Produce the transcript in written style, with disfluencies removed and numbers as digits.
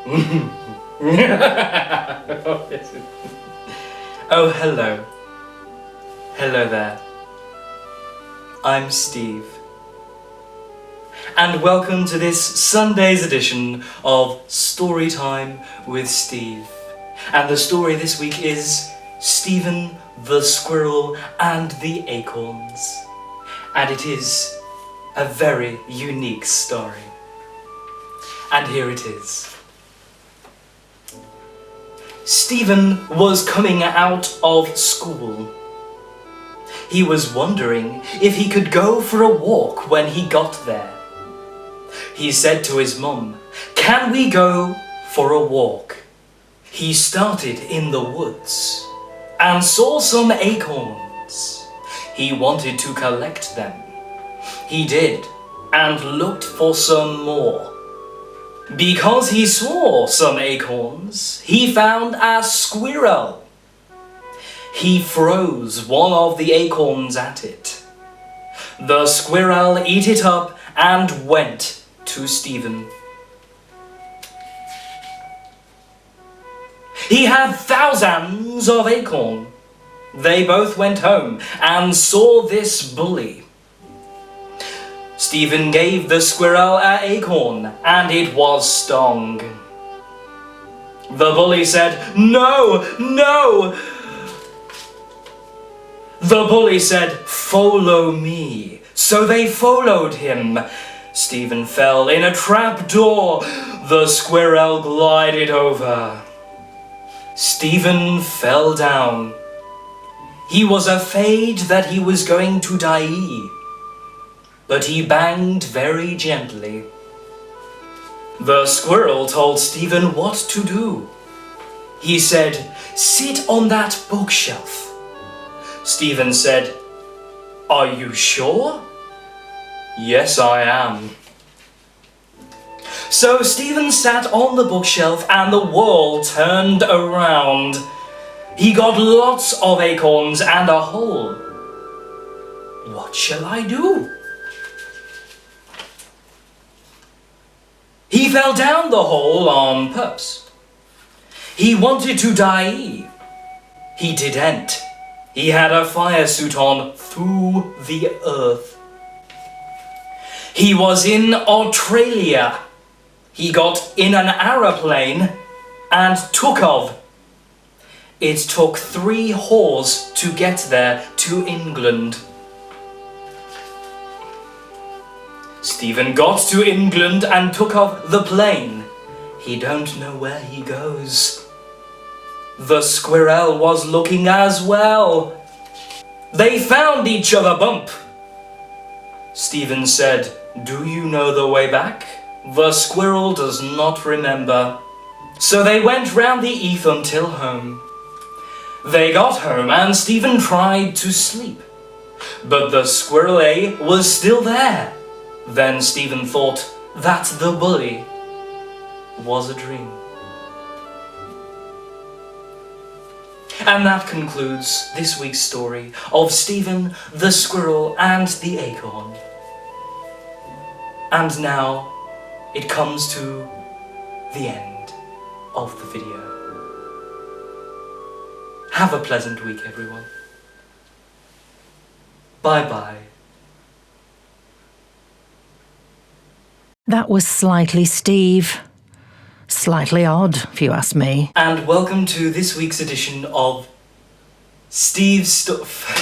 Oh, hello. Hello there. I'm Steve. And welcome to this Sunday's edition of Storytime with Steve. And the story this week is Stephen the Squirrel and the Acorns. And it is a very unique story. And here it is. Stephen was coming out of school. He was wondering if he could go for a walk when he got there. He said to his mum, "Can we go for a walk?" He started in the woods and saw some acorns. He wanted to collect them. He did, and looked for some more. Because he saw some acorns, he found a squirrel. He froze one of the acorns at it. The squirrel ate it up and went to Stephen. He had thousands of acorn. They both went home and saw this bully. Stephen gave the squirrel an acorn, and it was stung. The bully said, "No, no!" The bully said, "Follow me." So they followed him. Stephen fell in a trap door. The squirrel glided over. Stephen fell down. He was afraid that he was going to die, but he banged very gently. The squirrel told Stephen what to do. He said, "Sit on that bookshelf." Stephen said, "Are you sure?" "Yes, I am." So Stephen sat on the bookshelf and the world turned around. He got lots of acorns and a hole. What shall I do? He fell down the hole on purpose. He wanted to die. He didn't. He had a fire suit on through the earth. He was in Australia. He got in an aeroplane and took off. It took 3 hours to get there to England. Stephen got to England and took off the plane. He don't know where he goes. The squirrel was looking as well. They found each other bump. Stephen said, "Do you know the way back?" The squirrel does not remember. So they went round the heath until home. They got home and Stephen tried to sleep. But the squirrel was still there. Then Stephen thought that the bully was a dream. And that concludes this week's story of Stephen the Squirrel and the Acorn. And now it comes to the end of the video. Have a pleasant week, everyone. Bye-bye. That was slightly Steve. Slightly odd, if you ask me. And welcome to this week's edition of Steve's Stuff.